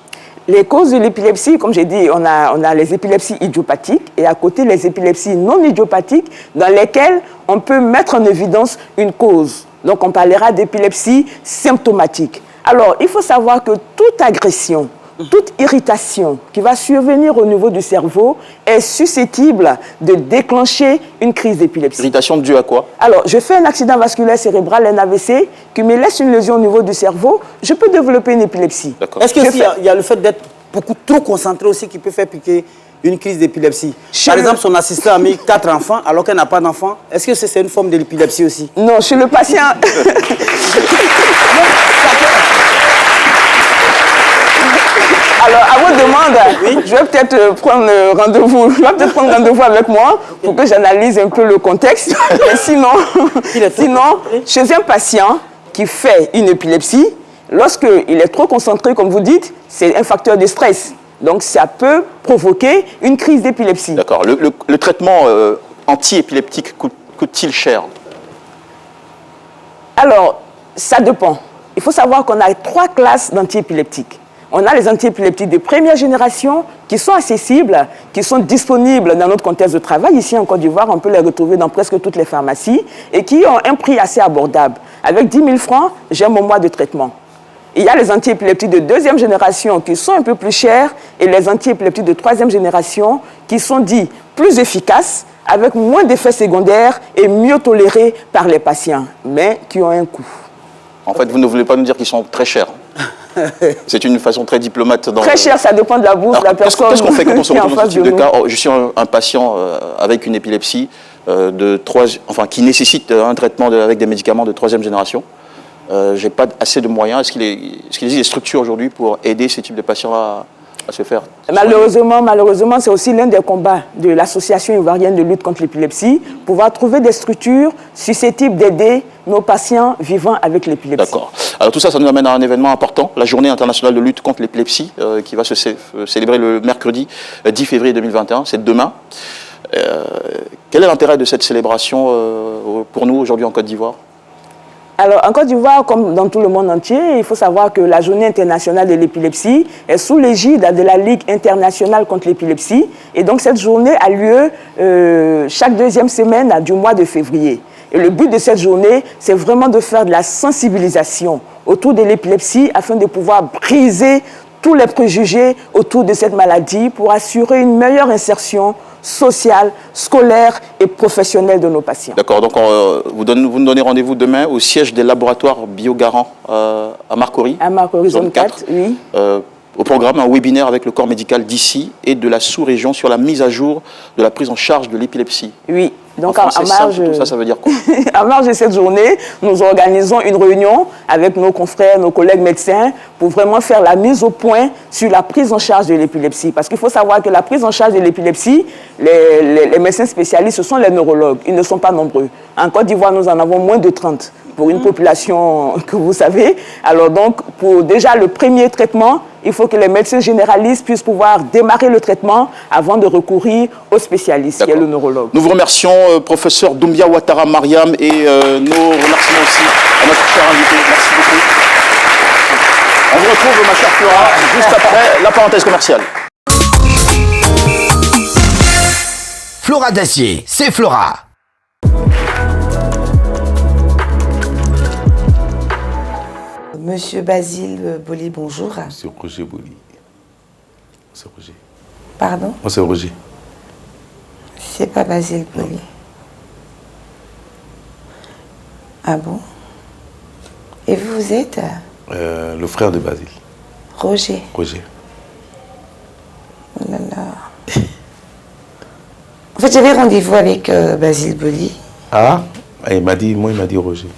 Les causes de l'épilepsie, comme j'ai dit, on a les épilepsies idiopathiques et à côté les épilepsies non idiopathiques dans lesquelles on peut mettre en évidence une cause. Donc on parlera d'épilepsie symptomatique. Alors il faut savoir que toute agression, toute irritation qui va survenir au niveau du cerveau est susceptible de déclencher une crise d'épilepsie. Irritation due à quoi? Alors, je fais un accident vasculaire cérébral, un AVC, qui me laisse une lésion au niveau du cerveau, je peux développer une épilepsie. Est-ce qu'il y a le fait d'être beaucoup trop concentré aussi qui peut faire piquer une crise d'épilepsie? Par exemple, son assistant a mis 4 enfants alors qu'elle n'a pas d'enfants. Est-ce que c'est une forme de l'épilepsie aussi? Non, chez le patient... Alors, à votre demande, je vais peut-être prendre rendez-vous. Je vais peut-être prendre rendez-vous avec moi pour que j'analyse un peu le contexte. Et sinon, chez un patient qui fait une épilepsie, lorsqu'il est trop concentré, comme vous dites, c'est un facteur de stress. Donc, ça peut provoquer une crise d'épilepsie. D'accord. Le traitement anti-épileptique coûte-t-il cher? Alors, ça dépend. Il faut savoir qu'on a 3 classes d'antiépileptiques. On a les antiépileptiques de première génération qui sont accessibles, qui sont disponibles dans notre contexte de travail. Ici en Côte d'Ivoire, on peut les retrouver dans presque toutes les pharmacies et qui ont un prix assez abordable. Avec 10 000 francs, j'ai mon mois de traitement. Il y a les antiépileptiques de deuxième génération qui sont un peu plus chers et les antiépileptiques de troisième génération qui sont dits plus efficaces, avec moins d'effets secondaires et mieux tolérés par les patients, mais qui ont un coût. En fait, vous ne voulez pas nous dire qu'ils sont très chers. C'est une façon très diplomate. Très cher, ça dépend de la bourse de la personne. Qu'est-ce qu'on fait quand on se retrouve dans ce type de nous. cas? Je suis un patient avec une épilepsie qui nécessite un traitement avec des médicaments de troisième génération. Je n'ai pas assez de moyens. Est-ce qu'il existe des structures aujourd'hui pour aider ces types de patients à se faire Malheureusement, c'est aussi l'un des combats de l'Association ivoirienne de lutte contre l'épilepsie, pouvoir trouver des structures susceptibles d'aider nos patients vivant avec l'épilepsie. D'accord. Alors tout ça, ça nous amène à un événement important, la Journée internationale de lutte contre l'épilepsie, qui va se célébrer le mercredi 10 février 2021, c'est demain. Quel est l'intérêt de cette célébration pour nous aujourd'hui en Côte d'Ivoire? Alors, en Côte d'Ivoire, comme dans tout le monde entier, il faut savoir que la Journée internationale de l'épilepsie est sous l'égide de la Ligue internationale contre l'épilepsie. Et donc, cette journée a lieu chaque deuxième semaine du mois de février. Et le but de cette journée, c'est vraiment de faire de la sensibilisation autour de l'épilepsie afin de pouvoir briser tous les préjugés autour de cette maladie pour assurer une meilleure insertion sociale, scolaire et professionnelle de nos patients. D'accord, donc vous nous donnez rendez-vous demain au siège des laboratoires Biogarant à Marcory. À Marcory, zone 4, oui. Au programme, un webinaire avec le corps médical d'ici et de la sous-région sur la mise à jour de la prise en charge de l'épilepsie. Oui. Donc, en marge, tout ça, ça veut dire quoi? À marge de cette journée, nous organisons une réunion avec nos confrères, nos collègues médecins pour vraiment faire la mise au point sur la prise en charge de l'épilepsie. Parce qu'il faut savoir que la prise en charge de l'épilepsie, les médecins spécialistes, ce sont les neurologues. Ils ne sont pas nombreux. En Côte d'Ivoire, nous en avons moins de 30 pour une population que vous savez. Alors donc, pour déjà le premier traitement, il faut que les médecins généralistes puissent pouvoir démarrer le traitement avant de recourir au spécialiste, qui est le neurologue. Nous vous remercions, professeur Doumbia Ouattara Mariam, et nos remerciements aussi à notre cher invité. Merci beaucoup. On vous retrouve, ma chère Flora, juste après la parenthèse commerciale. Flora d'acier, c'est Flora. Monsieur Basile Boli, bonjour. C'est Roger Boli. C'est Roger. Pardon? Moi, c'est Roger. C'est pas Basile Boli. Ah bon? Et vous êtes? Le frère de Basile. Roger. Roger. Oh là là. En fait, j'avais rendez-vous avec Basile Boli. Ah, il m'a dit Roger.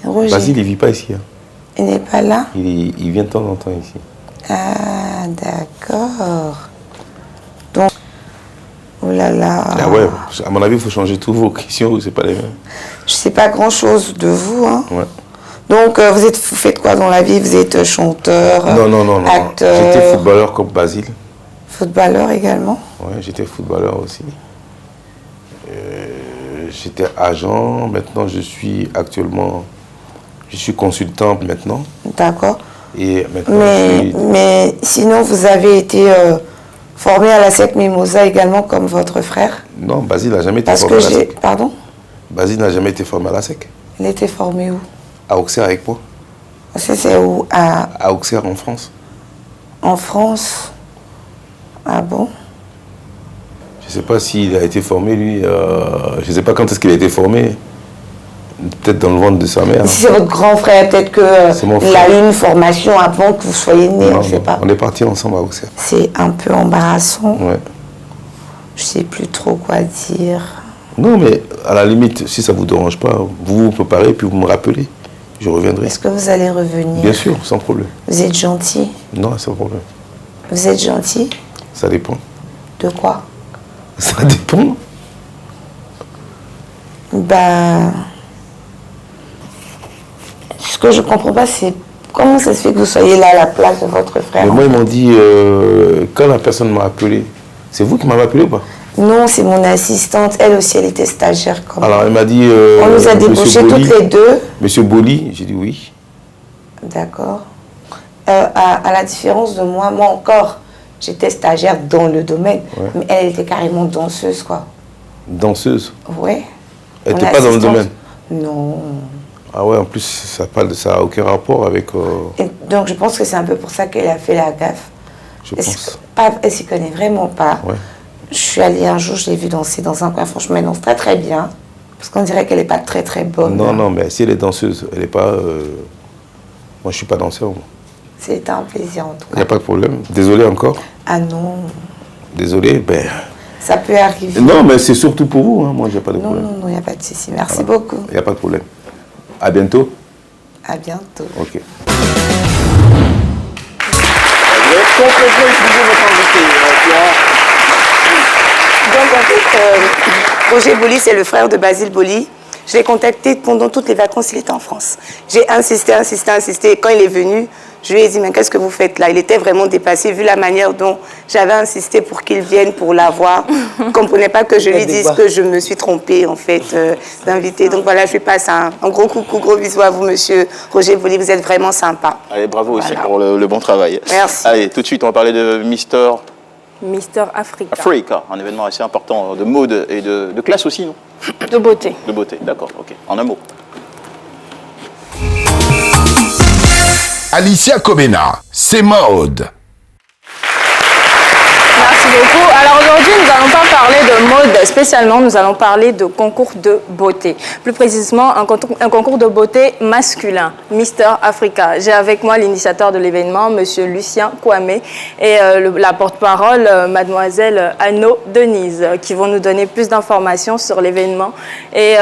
Roger. Basile, il ne vit pas ici. Hein. Il n'est pas là? Il vient de temps en temps ici. Ah, d'accord. Donc, oh là là. Ah ouais, à mon avis, il faut changer toutes vos questions, c'est pas les mêmes. Je sais pas grand-chose de vous, hein. Ouais. Donc, vous faites quoi dans la vie? Vous êtes chanteur, non. acteur? J'étais footballeur comme Basile. Footballeur également? Ouais, j'étais footballeur aussi. J'étais agent, maintenant je suis consultant maintenant. D'accord. Et maintenant mais sinon, vous avez été formé à la SEC Mimosa également comme votre frère? Non, Basile n'a jamais été formé à la SEC. Pardon? Basile n'a jamais été formé à la SEC. Il était formé où? À Auxerre avec moi. C'est où? À Auxerre en France. En France? Ah bon? Je ne sais pas s'il a été formé, lui. Je ne sais pas quand est-ce qu'il a été formé. Peut-être dans le ventre de sa mère. Si c'est votre grand frère, peut-être qu'il a eu une formation avant que vous soyez né, non, je ne sais pas. On est partis ensemble à Auxerre. C'est un peu embarrassant. Ouais. Je ne sais plus trop quoi dire. Non, mais à la limite, si ça ne vous dérange pas, vous vous préparez puis vous me rappelez. Je reviendrai. Est-ce que vous allez revenir? Bien sûr, sans problème. Vous êtes gentil? Non, sans problème. Vous êtes gentil? Ça dépend. De quoi? Ça dépend. Ben... Ce que je ne comprends pas, c'est comment ça se fait que vous soyez là à la place de votre frère. Mais moi, ils m'ont dit, quand la personne m'a appelé, c'est vous qui m'avez appelé ou pas? Non, c'est mon assistante. Elle aussi, elle était stagiaire. Alors, elle m'a dit... on nous a débauchés toutes les deux. Monsieur Boli, j'ai dit oui. D'accord. À la différence de moi encore, j'étais stagiaire dans le domaine. Ouais. Mais elle était carrément danseuse, quoi. Danseuse? Ouais. Elle n'était pas dans le domaine? Non. Ah ouais, en plus, ça n'a aucun rapport avec... Et donc, je pense que c'est un peu pour ça qu'elle a fait la gaffe. Je pense. Elle s'y connaît vraiment pas. Ouais. Je suis allée un jour, je l'ai vue danser dans un coin. Franchement, elle danse très très bien. Parce qu'on dirait qu'elle n'est pas très très bonne. Non, non, mais si elle est danseuse, elle n'est pas... Moi, je ne suis pas danseur. C'était un plaisir en tout cas. Il n'y a pas de problème. Désolé encore. Ah non. Désolé, ben... Ça peut arriver. Non, mais c'est surtout pour vous. Hein. Moi, j'ai pas de problème. Non, non, il n'y a pas de souci. Merci beaucoup. Il n'y a pas de problème. À bientôt. À bientôt. Ok. Vous avez complètement utilisé votre invité, Donc en fait, Roger Boli, c'est le frère de Basile Boli. Je l'ai contacté pendant toutes les vacances, il était en France. J'ai insisté. Quand il est venu, je lui ai dit, mais qu'est-ce que vous faites là? Il était vraiment dépassé, vu la manière dont j'avais insisté pour qu'il vienne, pour la voir. Il ne comprenait pas que je lui dise que je me suis trompée, en fait, d'inviter. Donc voilà, je lui passe un gros coucou, gros bisous à vous, monsieur Roger Boli. Vous êtes vraiment sympa. Allez, bravo aussi pour le bon travail. Merci. Allez, tout de suite, on va parler de Mister Africa. Africa, un événement assez important de mode et de classe aussi, non? De beauté. De beauté, d'accord, ok. En un mot. Alicia Comena, c'est mode. Merci beaucoup. Alors aujourd'hui, nous n'allons pas parler de mode spécialement, nous allons parler de concours de beauté. Plus précisément, un concours de beauté masculin, Mister Africa. J'ai avec moi l'initiateur de l'événement, monsieur Lucien Kwame, et la porte-parole, mademoiselle Anno Denise, qui vont nous donner plus d'informations sur l'événement. Et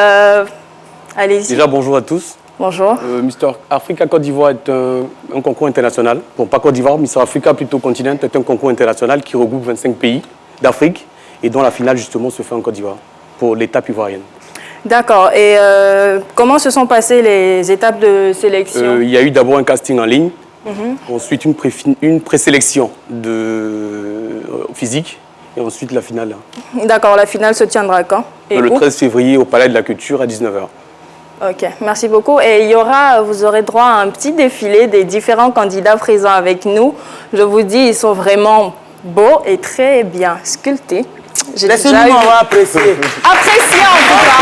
allez-y. Déjà, bonjour à tous. Bonjour. Mister Africa Côte d'Ivoire est un concours international. Bon, pas Côte d'Ivoire, Mister Africa plutôt continent est un concours international qui regroupe 25 pays d'Afrique et dont la finale justement se fait en Côte d'Ivoire pour l'étape ivoirienne. D'accord. Et comment se sont passées les étapes de sélection? Il y a eu d'abord un casting en ligne, ensuite une présélection physique et ensuite la finale. D'accord. La finale se tiendra quand? Et le 13 février au Palais de la Culture à 19h. Ok, merci beaucoup. Et vous aurez droit à un petit défilé des différents candidats présents avec nous. Je vous dis, ils sont vraiment beaux et très bien sculptés. Laissez-nous apprécier. Appréciez en tout cas.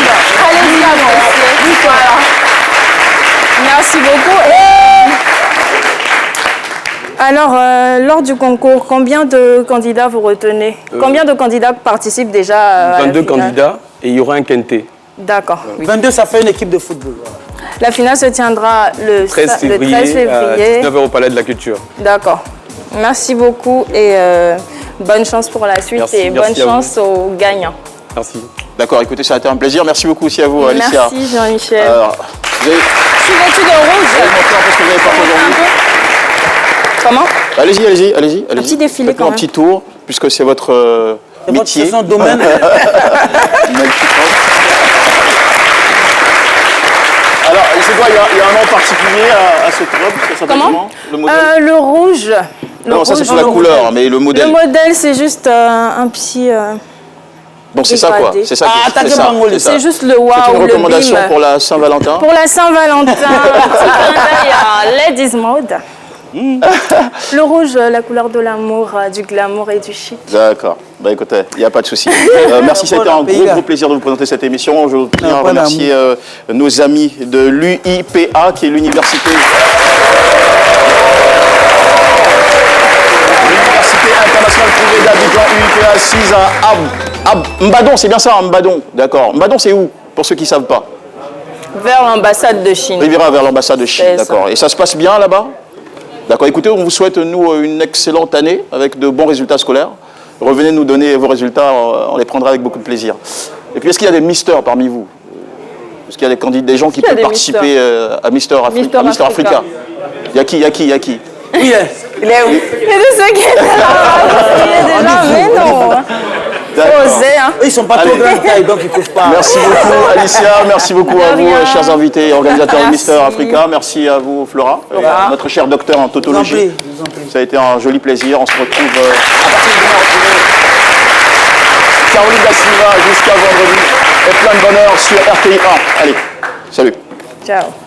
Allez-y apprécier. Voilà. Merci beaucoup. Alors, lors du concours, combien de candidats vous retenez? Combien de candidats participent déjà à 22 la finale? candidats et il y aura un quintet. D'accord. Oui. 22, ça fait une équipe de football. La finale se tiendra le 13 février. À 19h au Palais de la Culture. D'accord. Merci beaucoup et bonne chance pour la suite. Merci, et bonne chance aux gagnants. Merci. D'accord, écoutez, ça a été un plaisir. Merci beaucoup aussi à vous, Alicia. Merci Jean-Michel. Je suis vêtue de rouge. Vous allez montrer un peu ce que vous avez porté aujourd'hui. Comment? Allez-y. Un petit défilé quand même. Un petit tour, puisque c'est votre métier. C'est son domaine. Alors, c'est quoi, il y a un nom particulier à cette robe? Comment? Le modèle le rouge. Non, ça c'est pour la couleur, mais le modèle. Le modèle, c'est juste un petit... Donc c'est ça quoi? C'est ça. C'est juste le waouh, c'est une recommandation le bim. pour la Saint-Valentin? Pour la Saint-Valentin, Ladies Mode. Le rouge, la couleur de l'amour, du glamour et du chic. D'accord. Bah écoutez, il n'y a pas de souci. Merci, ça a été un gros plaisir de vous présenter cette émission. Je tiens à remercier nos amis de l'UIPA, qui est l'université. international privé d'Abidjan, UIPA 6 à Mbadon, c'est bien ça, Mbadon. D'accord. Mbadon, c'est où, pour ceux qui ne savent pas? Vers l'ambassade de Chine. Riviera vers l'ambassade de Chine, d'accord. Et ça se passe bien là-bas? D'accord. Écoutez, on vous souhaite, nous, une excellente année avec de bons résultats scolaires. Revenez nous donner vos résultats, on les prendra avec beaucoup de plaisir. Et puis, est-ce qu'il y a des misters parmi vous? Est-ce qu'il y a des candidats, des gens qui peuvent participer à Mister Africa? Il y a qui? Il est où? Il y a de ceux qui étaient là. Mais non. Oser, hein. Ils ne sont pas trop grands taille, donc ils ne peuvent pas. Merci beaucoup Alicia, merci beaucoup à vous, chers invités et organisateurs de Mister Africa. Merci à vous Flora, notre cher docteur en tautologie. Ça a été un joli plaisir. On se retrouve à partir de demain. Caroline Da Silva jusqu'à vendredi. Et plein de bonheur sur RTI 1. Allez, salut. Ciao.